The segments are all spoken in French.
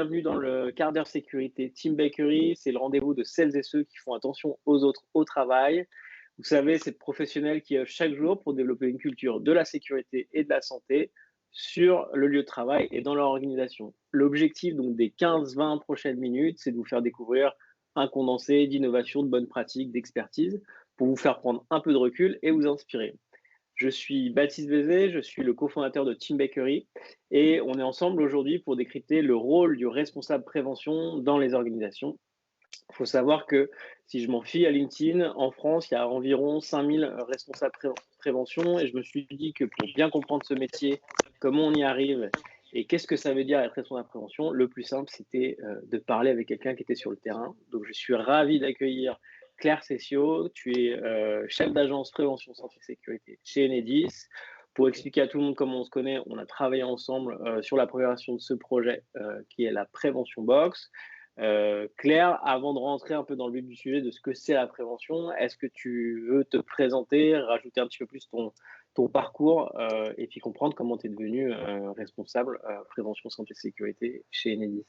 bienvenue dans le quart d'heure sécurité Team Bakery. C'est le rendez-vous de celles et ceux qui font attention aux autres au travail. Vous savez, c'est de professionnels qui œuvrent chaque jour pour développer une culture de la sécurité et de la santé sur le lieu de travail et dans leur organisation. L'objectif donc des 15-20 prochaines minutes, c'est de vous faire découvrir un condensé d'innovation, de bonnes pratiques, d'expertise pour vous faire prendre un peu de recul et vous inspirer. Je suis Baptiste Bézet, je suis le cofondateur de Team Bakery et on est ensemble aujourd'hui pour décrypter le rôle du responsable prévention dans les organisations. Il faut savoir que si je m'en fie à LinkedIn, en France, il y a environ 5000 responsables prévention et je me suis dit que pour bien comprendre ce métier, comment on y arrive et qu'est-ce que ça veut dire être responsable prévention, le plus simple, c'était de parler avec quelqu'un qui était sur le terrain. Donc, je suis ravi d'accueillir Claire Cessio. Tu es chef d'agence prévention santé et sécurité chez Enedis. Pour expliquer à tout le monde comment on se connaît, on a travaillé ensemble sur la préparation de ce projet qui est la Prévention Box. Claire, avant de rentrer un peu dans le vif du sujet de ce que c'est la prévention, est-ce que tu veux te présenter, rajouter un petit peu plus ton parcours et puis comprendre comment tu es devenu responsable prévention santé sécurité chez Enedis?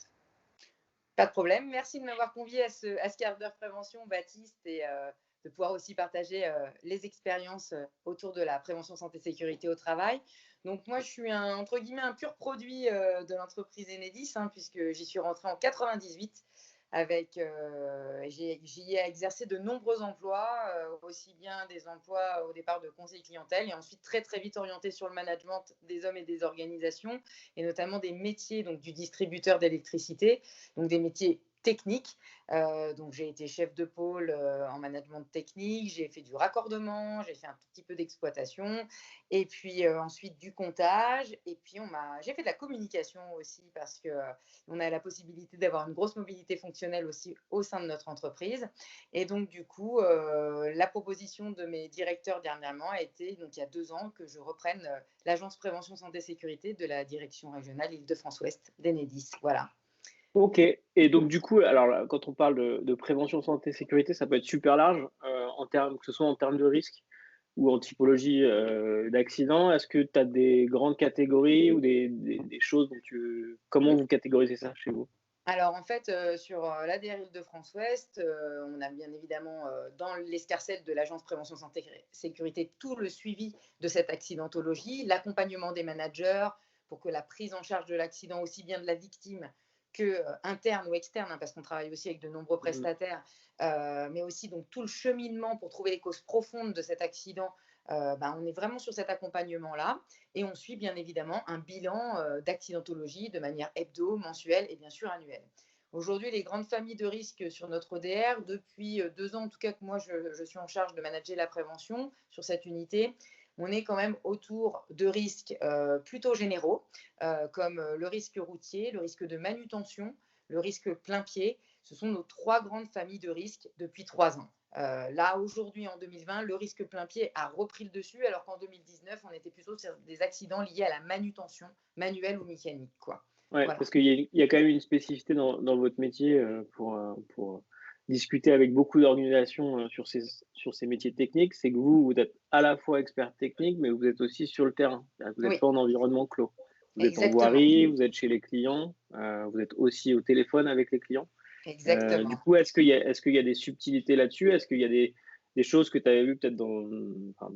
Pas de problème. Merci de m'avoir convié à ce quart d'heure prévention, Baptiste, et de pouvoir aussi partager les expériences autour de la prévention santé sécurité au travail. Donc moi, je suis entre guillemets un pur produit de l'entreprise Enedis, hein, puisque j'y suis rentrée en 98 avec, j'y ai exercé de nombreux emplois, aussi bien des emplois au départ de conseiller clientèle et ensuite très très vite orienté sur le management des hommes et des organisations et notamment des métiers donc du distributeur d'électricité, donc des métiers techniques. Donc j'ai été chef de pôle en management technique, j'ai fait du raccordement, j'ai fait un tout petit peu d'exploitation et puis ensuite du comptage et puis j'ai fait de la communication aussi parce que on a la possibilité d'avoir une grosse mobilité fonctionnelle aussi au sein de notre entreprise. Et donc du coup, la proposition de mes directeurs dernièrement a été, donc il y a 2 ans, que je reprenne l'agence prévention santé sécurité de la direction régionale Île-de-France-Ouest d'Enedis. Voilà. Ok, et donc du coup, alors là, quand on parle de prévention santé sécurité, ça peut être super large, en termes, que ce soit en termes de risque ou en typologie d'accident. Est-ce que tu as des grandes catégories ou des choses dont comment vous catégorisez ça chez vous? Alors en fait, sur l'ADR Île-de-France-Ouest, on a bien évidemment dans l'escarcelle de l'agence prévention santé sécurité tout le suivi de cette accidentologie, l'accompagnement des managers pour que la prise en charge de l'accident, aussi bien de la victime que interne ou externe, hein, parce qu'on travaille aussi avec de nombreux Mmh. prestataires, mais aussi donc tout le cheminement pour trouver les causes profondes de cet accident. On est vraiment sur cet accompagnement-là. Et on suit bien évidemment un bilan d'accidentologie de manière hebdo, mensuelle et bien sûr annuelle. Aujourd'hui, les grandes familles de risques sur notre ODR, depuis 2 ans en tout cas que moi je suis en charge de manager la prévention sur cette unité, on est quand même autour de risques plutôt généraux, comme le risque routier, le risque de manutention, le risque plein pied. Ce sont nos 3 grandes familles de risques depuis 3 ans. Là, aujourd'hui, en 2020, le risque plein pied a repris le dessus, alors qu'en 2019, on était plutôt sur des accidents liés à la manutention, manuelle ou mécanique, quoi. Ouais, Voilà. parce qu'il y a quand même une spécificité dans votre métier pour discuter avec beaucoup d'organisations sur ces métiers techniques, c'est que vous êtes à la fois expert technique, mais vous êtes aussi sur le terrain. C'est-à-dire que vous n'êtes Oui, pas en environnement clos. Vous êtes en exactement. voirie, vous êtes chez les clients, vous êtes aussi au téléphone avec les clients. Du Exactement. coup, est-ce qu'il y a des subtilités là-dessus? Est-ce qu'il y a des choses que tu avais vues peut-être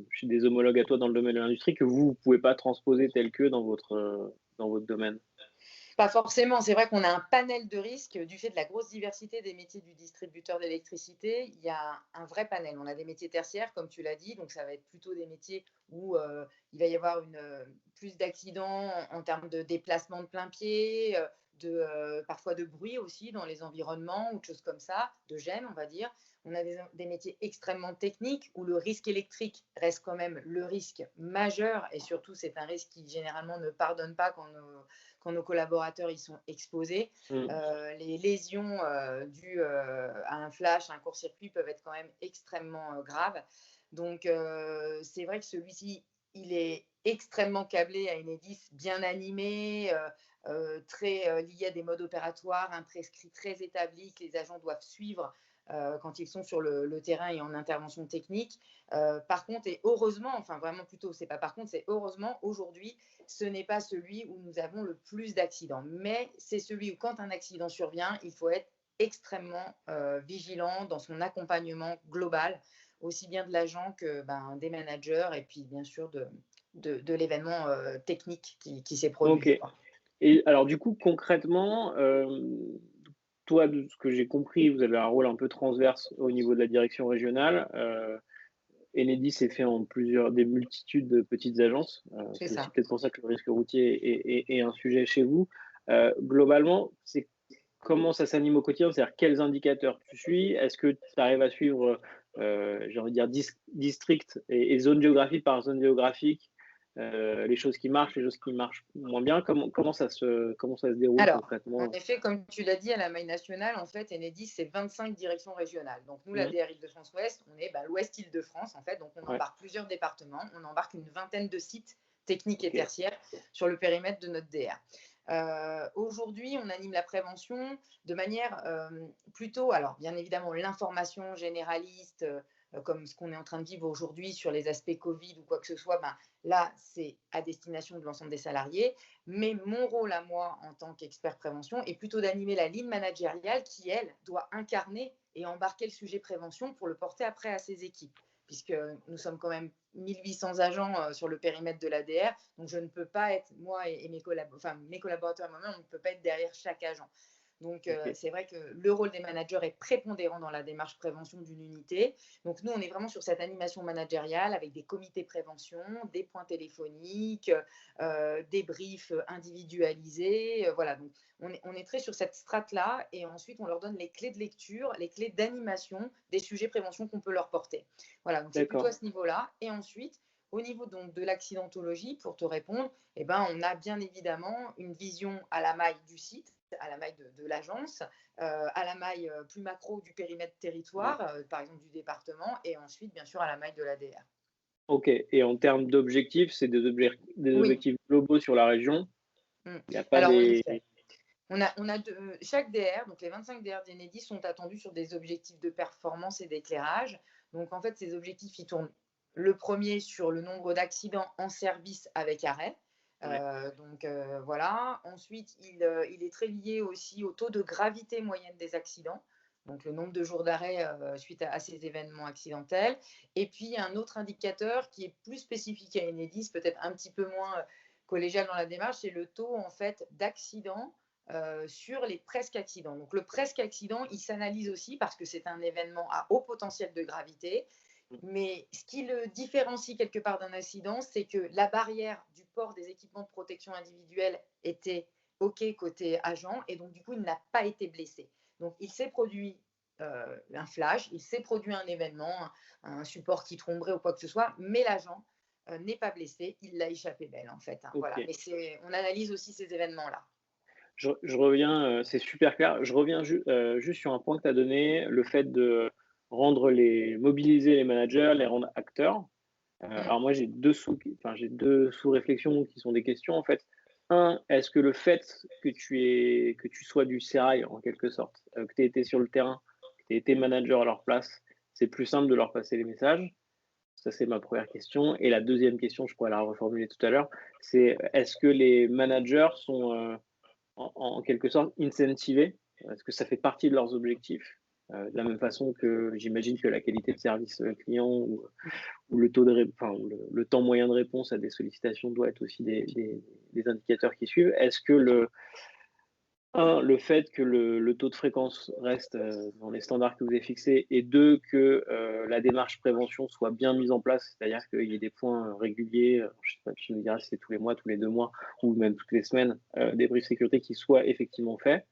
chez des homologues à toi dans le domaine de l'industrie que vous ne pouvez pas transposer tel que dans votre domaine? Pas forcément. C'est vrai qu'on a un panel de risques du fait de la grosse diversité des métiers du distributeur d'électricité. Il y a un vrai panel. On a des métiers tertiaires, comme tu l'as dit, donc ça va être plutôt des métiers où il va y avoir plus d'accidents en termes de déplacement de plein pied, parfois de bruit aussi dans les environnements ou de choses comme ça, de gêne, on va dire. On a des métiers extrêmement techniques où le risque électrique reste quand même le risque majeur et surtout c'est un risque qui généralement ne pardonne pas quand nos collaborateurs y sont exposés. Mmh. Les lésions dues à un flash, à un court-circuit peuvent être quand même extrêmement graves. Donc, c'est vrai que celui-ci, il est extrêmement câblé à Enedis, bien animé, très lié à des modes opératoires, un prescrit très établi que les agents doivent suivre quand ils sont sur le terrain et en intervention technique. Par contre, et heureusement, enfin vraiment plutôt, c'est pas par contre, c'est heureusement, aujourd'hui, ce n'est pas celui où nous avons le plus d'accidents. Mais c'est celui où, quand un accident survient, il faut être extrêmement vigilant dans son accompagnement global, aussi bien de l'agent que des managers et puis bien sûr de l'événement technique qui s'est produit. OK. Et alors du coup, concrètement, toi, de ce que j'ai compris, vous avez un rôle un peu transverse au niveau de la direction régionale. Enedis est fait en des multitudes de petites agences. C'est C'est aussi ça. peut-être pour ça que le risque routier est un sujet chez vous. Globalement, c'est comment ça s'anime au quotidien? C'est-à-dire quels indicateurs tu suis? Est-ce que tu arrives à suivre, j'ai envie de dire district et zone géographique par zone géographique, les choses qui marchent, les choses qui marchent moins bien? Comment ça se déroule Alors, en concrètement? effet, comme tu l'as dit, à la maille nationale, en fait, Enedis, c'est 25 directions régionales. Donc, nous, la Mmh, DR Île-de-France-Ouest, on est l'Ouest Île-de-France, en fait. Donc, on ouais, embarque plusieurs départements, on embarque une vingtaine de sites techniques et OK, tertiaires sur le périmètre de notre DR. Aujourd'hui, on anime la prévention de manière plutôt, alors bien évidemment, l'information généraliste, comme ce qu'on est en train de vivre aujourd'hui sur les aspects Covid ou quoi que ce soit, là, c'est à destination de l'ensemble des salariés. Mais mon rôle à moi, en tant qu'expert prévention, est plutôt d'animer la ligne managériale qui, elle, doit incarner et embarquer le sujet prévention pour le porter après à ses équipes, puisque nous sommes quand même 1800 agents sur le périmètre de l'ADR, donc je ne peux pas être, moi et mes collaborateurs et moi-même, on ne peut pas être derrière chaque agent. Donc, OK. c'est vrai que le rôle des managers est prépondérant dans la démarche prévention d'une unité. Donc, nous, on est vraiment sur cette animation managériale avec des comités prévention, des points téléphoniques, des briefs individualisés. Voilà, donc on est très sur cette strate-là et ensuite, on leur donne les clés de lecture, les clés d'animation des sujets prévention qu'on peut leur porter. Voilà, donc c'est plutôt D'accord. à ce niveau-là. Et ensuite, au niveau donc de l'accidentologie, pour te répondre, on a bien évidemment une vision à la maille du site, à la maille de l'agence, à la maille plus macro du périmètre Ouais. territoire, par exemple du département, et ensuite, bien sûr, à la maille de l'ADR. OK, et en termes d'objectifs, c'est des Oui. objectifs globaux sur la région? Mm. Il n'y a pas Alors, en des effet, chaque DR, donc les 25 DR d'Enedis sont attendus sur des objectifs de performance et d'éclairage. Donc, en fait, ces objectifs, ils tournent le premier sur le nombre d'accidents en service avec arrêt. ouais, Voilà. Ensuite, il est très lié aussi au taux de gravité moyenne des accidents, donc le nombre de jours d'arrêt suite à ces événements accidentels. Et puis, un autre indicateur qui est plus spécifique à Enedis, peut-être un petit peu moins collégial dans la démarche, c'est le taux en fait d'accidents sur les presque accidents. Donc le presque accident, il s'analyse aussi parce que c'est un événement à haut potentiel de gravité. Mais ce qui le différencie quelque part d'un accident, c'est que la barrière du port des équipements de protection individuelle était OK côté agent et donc du coup, il n'a pas été blessé. Donc il s'est produit un flash, il s'est produit un événement, un support qui tromberait ou quoi que ce soit, mais l'agent n'est pas blessé, il l'a échappé belle en fait. Voilà. OK. Mais on analyse aussi ces événements-là. Je reviens, c'est super clair. Je reviens juste sur un point que tu as donné, le fait de mobiliser les managers, les rendre acteurs. Mm. Alors moi, j'ai 2 sous-réflexions qui sont des questions, en fait. Un, est-ce que le fait que tu sois du sérail, en quelque sorte, que tu aies été sur le terrain, que tu aies été manager à leur place, c'est plus simple de leur passer les messages? Ça, c'est ma première question, et la deuxième question, je pourrais la reformuler tout à l'heure, c'est est-ce que les managers sont, en quelque sorte incentivés? Est-ce que ça fait partie de leurs objectifs? De la même façon que j'imagine que la qualité de service, client ou le taux de ré enfin, ou le temps moyen de réponse à des sollicitations doit être aussi des indicateurs qui suivent. Est-ce que le fait que le taux de fréquence reste, dans les standards que vous avez fixés, et 2, que, la démarche prévention soit bien mise en place, c'est-à-dire qu'il y ait des points, réguliers, je sais pas, tu me diras si c'est tous les mois, tous les 2 mois ou même toutes les semaines, des briefs sécurité qui soient effectivement faits.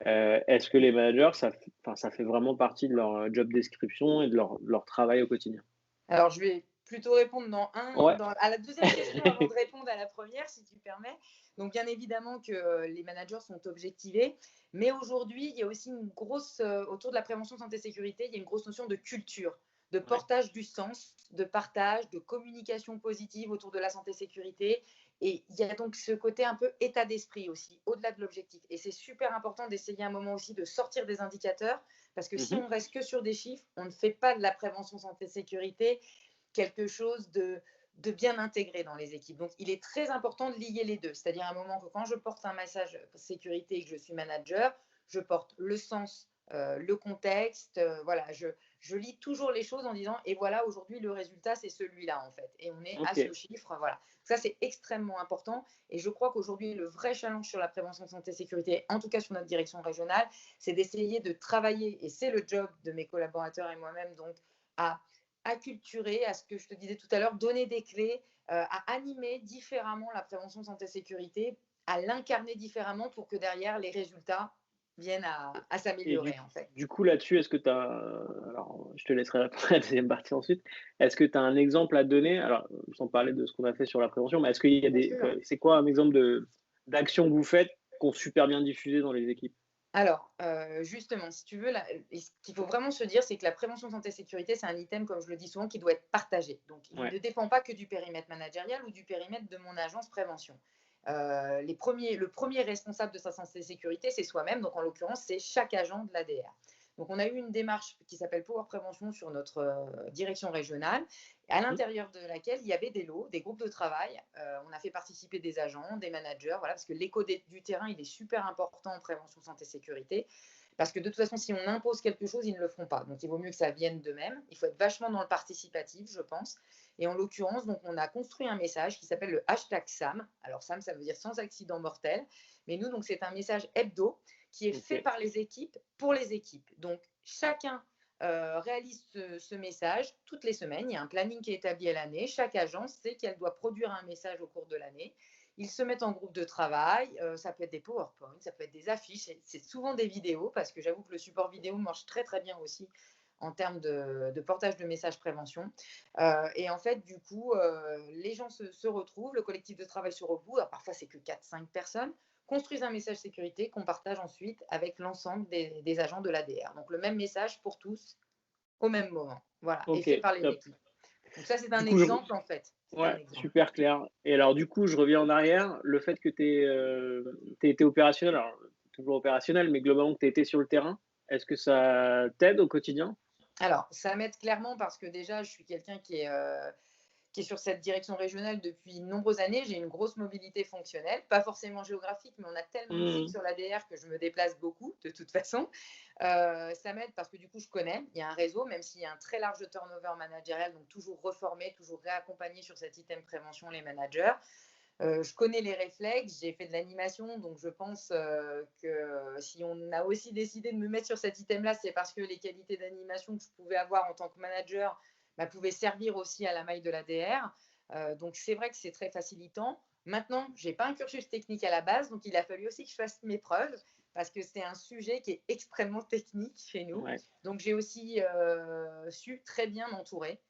Est-ce que les managers, ça fait vraiment partie de leur, job description et de leur travail au quotidien? Alors, je vais plutôt répondre Ouais. à la deuxième question avant de répondre à la première, si tu permets. Donc, bien évidemment que les managers sont objectivés, mais aujourd'hui, il y a aussi une grosse, autour de la prévention santé-sécurité, il y a une grosse notion de culture. de portage du sens, de partage, de communication positive autour de la santé-sécurité. Et il y a donc ce côté un peu état d'esprit aussi, au-delà de l'objectif. Et c'est super important d'essayer un moment aussi de sortir des indicateurs, parce que si Mhm. on reste que sur des chiffres, on ne fait pas de la prévention santé-sécurité quelque chose de bien intégré dans les équipes. Donc, il est très important de lier les deux. C'est-à-dire à un moment que quand je porte un message sécurité et que je suis manager, je porte le sens, le contexte. Voilà, je lis toujours les choses en disant, et voilà, aujourd'hui, le résultat, c'est celui-là, en fait. Et on est à Ok. ce chiffre. Voilà. Ça, c'est extrêmement important. Et je crois qu'aujourd'hui, le vrai challenge sur la prévention santé-sécurité, en tout cas sur notre direction régionale, c'est d'essayer de travailler, et c'est le job de mes collaborateurs et moi-même, donc, à acculturer, à ce que je te disais tout à l'heure, donner des clés, à animer différemment la prévention santé-sécurité, à l'incarner différemment pour que derrière les résultats viennent à Et s'améliorer en fait. du coup, là-dessus, est-ce que tu as, alors je te laisserai répondre à la deuxième partie ensuite. Est-ce que tu as un exemple à donner? Alors, sans parler de ce qu'on a fait sur la prévention, mais est-ce qu'il y a Bien des, sûr. c'est quoi un exemple d'action que vous faites qui ont super bien diffusé dans les équipes? Alors, justement, si tu veux, ce qu'il faut vraiment se dire, c'est que la prévention santé-sécurité, c'est un item, comme je le dis souvent, qui doit être partagé. Donc, il Ouais. ne dépend pas que du périmètre managérial ou du périmètre de mon agence prévention. Le premier responsable de sa santé-sécurité, c'est soi-même. Donc, en l'occurrence, c'est chaque agent de l'ADR. Donc, on a eu une démarche qui s'appelle Power Prévention sur notre direction régionale, à Mmh. l'intérieur de laquelle il y avait des lots, des groupes de travail. On a fait participer des agents, des managers, voilà, parce que l'écho du terrain, il est super important en prévention santé-sécurité. Parce que de toute façon, si on impose quelque chose, ils ne le feront pas. Donc, il vaut mieux que ça vienne d'eux-mêmes. Il faut être vachement dans le participatif, je pense. Et en l'occurrence, donc, on a construit un message qui s'appelle le hashtag SAM. Alors, SAM, ça veut dire sans accident mortel. Mais nous, donc, c'est un message hebdo qui est fait Ok. par les équipes pour les équipes. Donc, chacun réalise ce message toutes les semaines. Il y a un planning qui est établi à l'année. Chaque agence sait qu'elle doit produire un message au cours de l'année. Ils se mettent en groupe de travail. Ça peut être des PowerPoint, ça peut être des affiches. C'est souvent des vidéos parce que j'avoue que le support vidéo marche très très bien aussi en termes de portage de messages prévention. Et en fait, du coup, les gens se retrouvent, le collectif de travail se regroupe. Alors, parfois, c'est que 4-5 personnes construisent un message sécurité qu'on partage ensuite avec l'ensemble des agents de l'ADR. Donc, le même message pour tous au même moment. Voilà, et Ok, fait par les top. équipes. Donc, ça, c'est Du un coup, exemple en fait. C'est un ouais, exemple. super clair. Et alors, du coup, je reviens en arrière. Le fait que tu aies été opérationnel, alors toujours opérationnel, mais globalement que tu été sur le terrain, est-ce que ça t'aide au quotidien? Alors, ça m'aide clairement parce que déjà, je suis quelqu'un qui est sur cette direction régionale depuis de nombreuses années. J'ai une grosse mobilité fonctionnelle, pas forcément géographique, mais on a tellement de sites Mmh. sur l'ADR que je me déplace beaucoup, de toute façon. Ça m'aide parce que du coup, je connais, il y a un réseau, même s'il y a un très large turnover managérial, donc toujours reformer, toujours réaccompagner sur cet item prévention les managers. Je connais les réflexes, j'ai fait de l'animation, donc je pense que si on a aussi décidé de me mettre sur cet item-là, c'est parce que les qualités d'animation que je pouvais avoir en tant que manager pouvaient servir aussi à la maille de l'ADR. Donc c'est vrai que c'est très facilitant. Maintenant, je n'ai pas un cursus technique à la base, donc il a fallu aussi que je fasse mes preuves parce que c'est un sujet qui est extrêmement technique chez nous. Ouais. Donc j'ai aussi su très bien m'entourer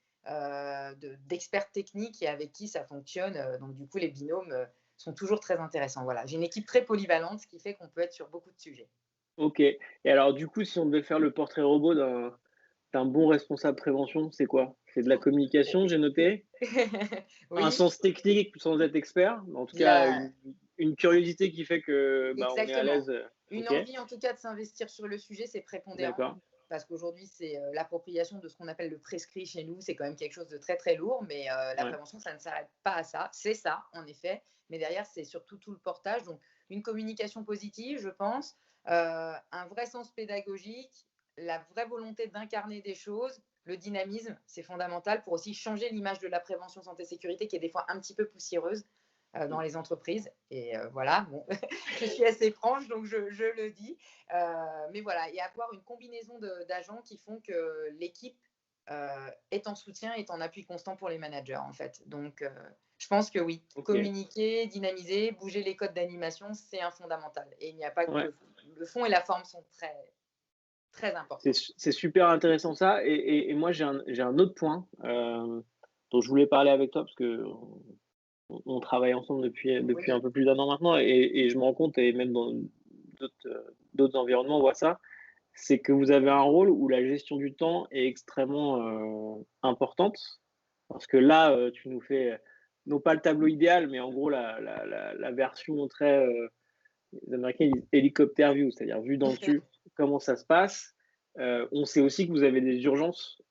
d'experts techniques et avec qui ça fonctionne. Donc, du coup, les binômes sont toujours très intéressants. Voilà. J'ai une équipe très polyvalente, ce qui fait qu'on peut être sur beaucoup de sujets. OK. Et alors, du coup, si on devait faire le portrait robot d'un bon responsable prévention, c'est quoi? C'est de la communication, j'ai noté, un Oui, sens technique sans être expert, mais en tout il y cas, a une curiosité qui fait que, bah, on est à exactement l'aise, une OK, envie, en tout cas, de s'investir sur le sujet, c'est prépondérant. d'accord, Parce qu'aujourd'hui, c'est l'appropriation de ce qu'on appelle le prescrit chez nous. C'est quand même quelque chose de très, très lourd. Mais la ouais, prévention, ça ne s'arrête pas à ça. C'est ça, en effet. Mais derrière, c'est surtout tout le portage. Donc, une communication positive, je pense, un vrai sens pédagogique, la vraie volonté d'incarner des choses, le dynamisme, c'est fondamental pour aussi changer l'image de la prévention santé-sécurité qui est des fois un petit peu poussiéreuse dans mmh, les entreprises. Et voilà, bon, je suis assez franche, donc je le dis. Mais voilà, et avoir une combinaison d'agents qui font que l'équipe est en soutien, est en appui constant pour les managers, en fait. Donc, je pense que oui, OK, communiquer, dynamiser, bouger les codes d'animation, c'est un fondamental. Et il n'y a pas que ouais. le fond et la forme sont très, très importants. C'est super intéressant ça et moi j'ai un autre point, dont je voulais parler avec toi parce qu'on travaille ensemble depuis un Oui, peu plus d'1 an maintenant et je me rends compte et même dans d'autres environnements on voit ça. c'est que vous avez un rôle où la gestion du temps est extrêmement, importante. Parce que là, tu nous fais, non pas le tableau idéal, mais en gros la version très, les Américains ils disent hélicoptère view, c'est-à-dire vue dans le dessus, comment ça se passe. On sait aussi que vous avez des urgences,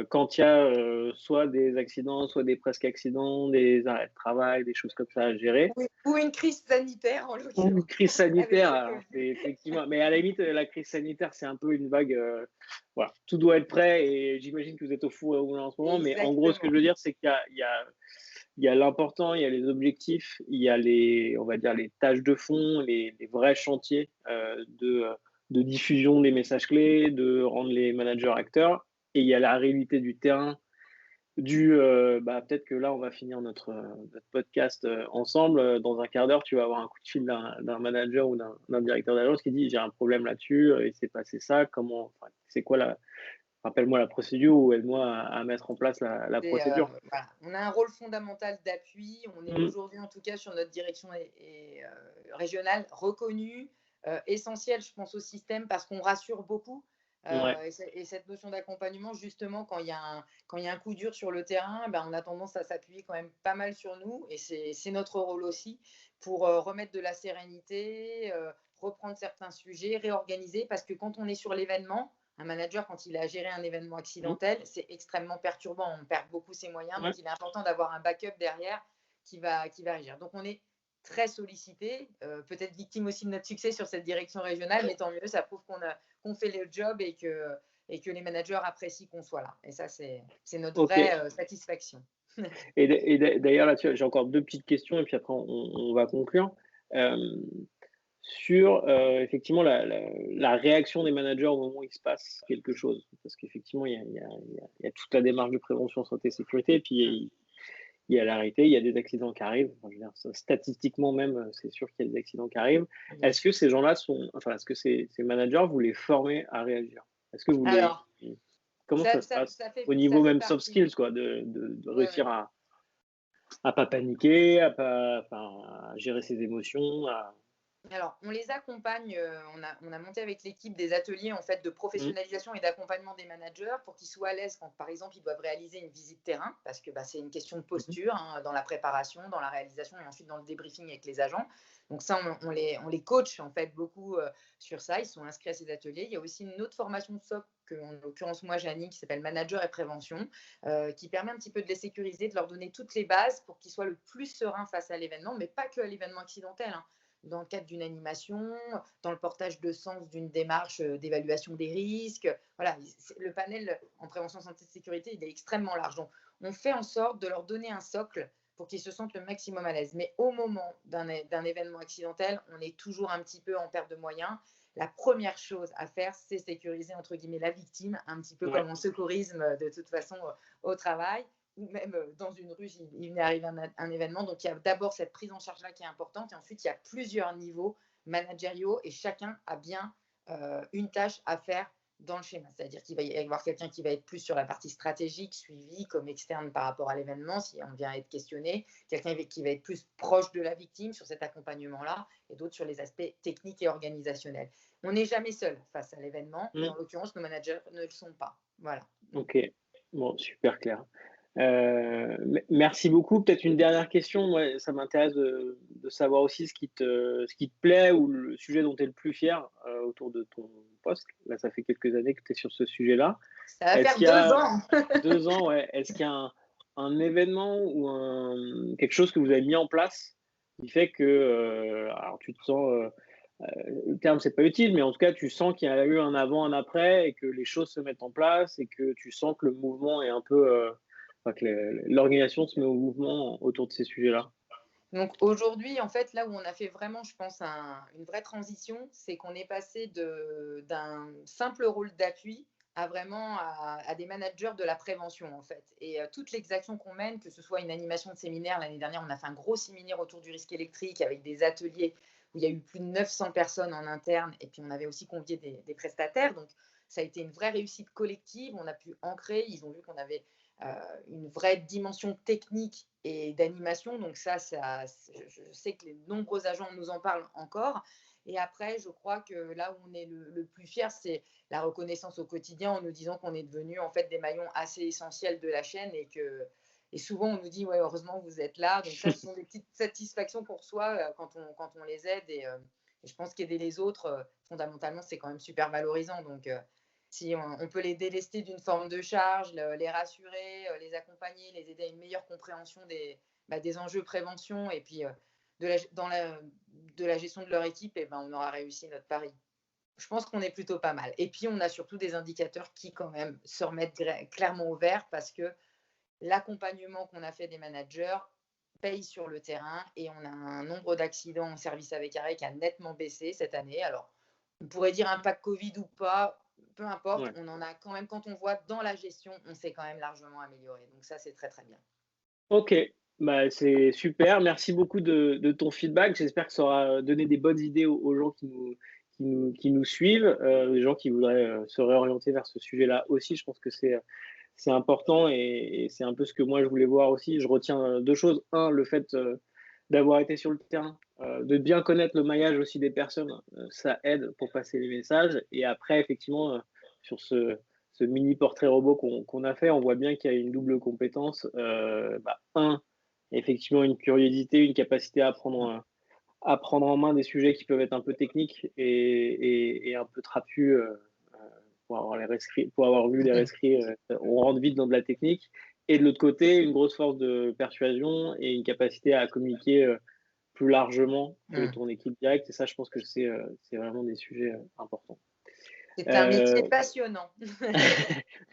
quand il y a, soit des accidents, soit des presque accidents, des arrêts de travail, des choses comme ça à gérer. Ou une crise sanitaire, en Ou une l'occurrence, crise avec sanitaire, le alors c'est Covid. effectivement, mais à la limite, la crise sanitaire, c'est un peu une vague, voilà, tout doit être prêt et j'imagine que vous êtes au four et au moulin en ce moment, mais en gros, ce que Exactement. je veux dire, c'est qu'il y a l'important, il y a les objectifs, il y a les, on va dire, les tâches de fond, les vrais chantiers, de diffusion des messages clés, de rendre les managers acteurs et il y a la réalité du terrain peut-être que là, on va finir notre podcast, ensemble, dans un quart d'heure, tu vas avoir un coup de fil d'un manager ou d'un directeur d'agence qui dit: «J'ai un problème là-dessus, il s'est passé ça, comment enfin, c'est quoi la rappelle-moi la procédure ou aide-moi à mettre en place la procédure». Voilà. On a un rôle fondamental d'appui. On est Mmh, aujourd'hui, en tout cas, sur notre direction régionale, reconnu, essentiel, je pense, au système parce qu'on rassure beaucoup. ouais, Et cette notion d'accompagnement, justement, quand il y a un coup dur sur le terrain, ben, on a tendance à s'appuyer quand même pas mal sur nous. Et c'est notre rôle aussi pour remettre de la sérénité, reprendre certains sujets, réorganiser. Parce que quand on est sur l'événement, un manager, quand il a géré un événement mmh, accidentel, c'est extrêmement perturbant. On perd beaucoup ses moyens, ouais, donc il est important d'avoir un backup derrière qui va agir. Donc on est très sollicité, peut-être victime aussi de notre succès sur cette direction régionale, mais tant mieux, ça prouve qu'on fait le job et que les managers apprécient qu'on soit là. Et ça, c'est notre OK. vraie satisfaction. D'ailleurs là-dessus, j'ai encore 2 petites questions et puis après on va conclure. Hem, sur, effectivement la réaction des managers au moment où il se passe quelque chose. Parce qu'effectivement, il y a toute la démarche de prévention santé sécurité et puis il y a la réalité, il y a des accidents qui arrivent. Enfin, je veux dire, statistiquement même, c'est sûr qu'il y a des accidents qui arrivent. Bien Est-ce que sûr. ces gens-là sont enfin, est-ce que ces managers, vous les formez à réagir? Est-ce que vous les Alors, comment ça se passe? ça fait, Au ça niveau fait même soft partie. skills quoi, de Ouais, réussir ouais. à pas paniquer, à pas enfin, à gérer ses émotions, à Alors, on les accompagne, on a monté avec l'équipe des ateliers en fait de mmh, professionnalisation et d'accompagnement des managers pour qu'ils soient à l'aise quand, par exemple, ils doivent réaliser une visite terrain, parce que bah, c'est une question de mmh posture hein, dans la préparation, dans la réalisation et ensuite dans le débriefing avec les agents. Donc ça, on les coach en fait beaucoup sur ça. Ils sont inscrits à ces ateliers. Il y a aussi une autre formation de SOC que, en l'occurrence, moi, j'ai Annie, qui s'appelle Manager et Prévention, qui permet un petit peu de les sécuriser, de leur donner toutes les bases pour qu'ils soient le plus sereins face à l'événement, mais pas que à l'événement accidentel, hein, dans le cadre d'une animation, dans le portage de sens d'une démarche d'évaluation des risques. Voilà, le panel en prévention santé et sécurité, il est extrêmement large. Donc, on fait en sorte de leur donner un socle pour qu'ils se sentent le maximum à l'aise. Mais au moment d'un événement accidentel, on est toujours un petit peu en perte de moyens. La première chose à faire, c'est sécuriser, entre guillemets, la victime, un petit peu ouais, comme en secourisme, de toute façon, au travail ou même dans une rue, il arrive un événement. Donc, il y a d'abord cette prise en charge-là qui est importante. Et ensuite, il y a plusieurs niveaux managériaux et chacun a bien une tâche à faire dans le schéma. C'est-à-dire qu'il va y avoir quelqu'un qui va être plus sur la partie stratégique, suivi comme externe par rapport à l'événement, si on vient être questionné, quelqu'un qui va être plus proche de la victime sur cet accompagnement-là, et d'autres sur les aspects techniques et organisationnels. On n'est jamais seul face à l'événement, et mmh, en l'occurrence, nos managers ne le sont pas. Voilà. OK. Bon, super clair. Merci beaucoup. Peut-être une dernière question, moi, ça m'intéresse de savoir aussi ce qui te plaît ou le sujet dont tu es le plus fier, autour de ton poste. Là, ça fait quelques années que tu es sur ce sujet-là. Ça va Est-ce faire qu'il y 2 ans. a 2 ans, ouais, est-ce qu'il y a un événement ou quelque chose que vous avez mis en place qui fait que, alors tu te sens, le terme c'est pas utile, mais en tout cas tu sens qu'il y a eu un avant, un après et que les choses se mettent en place et que tu sens que le mouvement est un peu, enfin que l'organisation se met au mouvement autour de ces sujets-là? Donc aujourd'hui, en fait, là où on a fait vraiment, je pense, une vraie transition, c'est qu'on est passé d'un simple rôle d'appui à vraiment à des managers de la prévention, en fait. Et toutes les actions qu'on mène, que ce soit une animation de séminaire, l'année dernière, on a fait un gros séminaire autour du risque électrique avec des ateliers où il y a eu plus de 900 personnes en interne, et puis on avait aussi convié des prestataires. Donc ça a été une vraie réussite collective. On a pu ancrer, ils ont vu qu'on avait une vraie dimension technique et d'animation. Donc ça je sais que les nombreux agents nous en parlent encore. Et après, je crois que là où on est le plus fier, c'est la reconnaissance au quotidien en nous disant qu'on est devenus en fait des maillons assez essentiels de la chaîne et souvent on nous dit ouais, heureusement vous êtes là. Donc ça, ce sont des petites satisfactions pour soi quand on les aide et je pense qu'aider les autres, fondamentalement, c'est quand même super valorisant. Donc si on peut les délester d'une forme de charge, les rassurer, les accompagner, les aider à une meilleure compréhension des enjeux prévention et puis de la gestion de leur équipe, et ben, on aura réussi notre pari. Je pense qu'on est plutôt pas mal. Et puis, on a surtout des indicateurs qui, quand même, se remettent clairement au vert parce que l'accompagnement qu'on a fait des managers paye sur le terrain et on a un nombre d'accidents en service avec arrêt qui a nettement baissé cette année. Alors, on pourrait dire impact Covid ou pas, peu importe, on en a quand même, quand on voit dans la gestion, on s'est quand même largement amélioré. Donc ça, c'est très, très bien. Ok, bah, c'est super. Merci beaucoup de ton feedback. J'espère que ça aura donné des bonnes idées aux gens qui nous suivent, les gens qui voudraient se réorienter vers ce sujet-là aussi. Je pense que c'est important et c'est un peu ce que moi je voulais voir aussi. Je retiens deux choses. Un, le fait d'avoir été sur le terrain, de bien connaître le maillage aussi des personnes, ça aide pour passer les messages. Et après, effectivement, sur ce mini portrait robot qu'on a fait, on voit bien qu'il y a une double compétence. Un, effectivement, une curiosité, une capacité à prendre en main des sujets qui peuvent être un peu techniques et un peu trapus pour avoir vu les rescrits, on rentre vite dans de la technique. Et de l'autre côté, une grosse force de persuasion et une capacité à communiquer plus largement que ton équipe directe. Et ça, je pense que c'est vraiment des sujets importants. C'est un métier passionnant.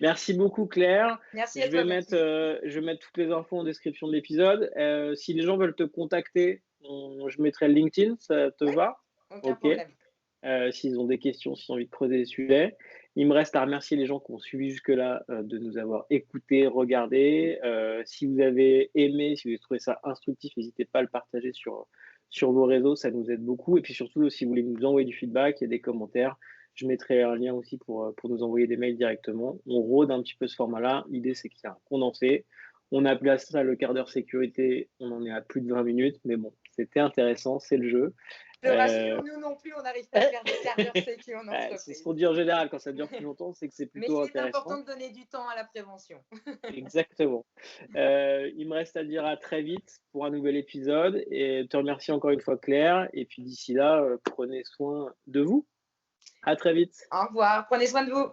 Merci beaucoup, Claire. Merci à toi, je vais mettre toutes les infos en description de l'épisode. Si les gens veulent te contacter, je mettrai le LinkedIn, ça te va? Aucun problème. S'ils ont des questions, s'ils ont envie de creuser les sujets. Il me reste à remercier les gens qui ont suivi jusque-là, de nous avoir écoutés, regardés. Si vous avez aimé, si vous avez trouvé ça instructif, n'hésitez pas à le partager sur vos réseaux, ça nous aide beaucoup. Et puis surtout, si vous voulez nous envoyer du feedback et des commentaires, je mettrai un lien aussi pour nous envoyer des mails directement. On rôde un petit peu ce format-là. L'idée, c'est qu'il y a un condensé. On a appelé ça le quart d'heure sécurité. On en est à plus de 20 minutes, mais bon, c'était intéressant, c'est le jeu. Je te rassure, nous non plus, on n'arrive pas à faire des quarts d'heure sécu en entreprise. C'est ce qu'on dit en général, quand ça dure plus longtemps, c'est que c'est plutôt intéressant. Mais c'est important de donner du temps à la prévention. Exactement. Il me reste à dire à très vite pour un nouvel épisode et te remercier encore une fois, Claire. Et puis d'ici là, prenez soin de vous. À très vite. Au revoir, prenez soin de vous.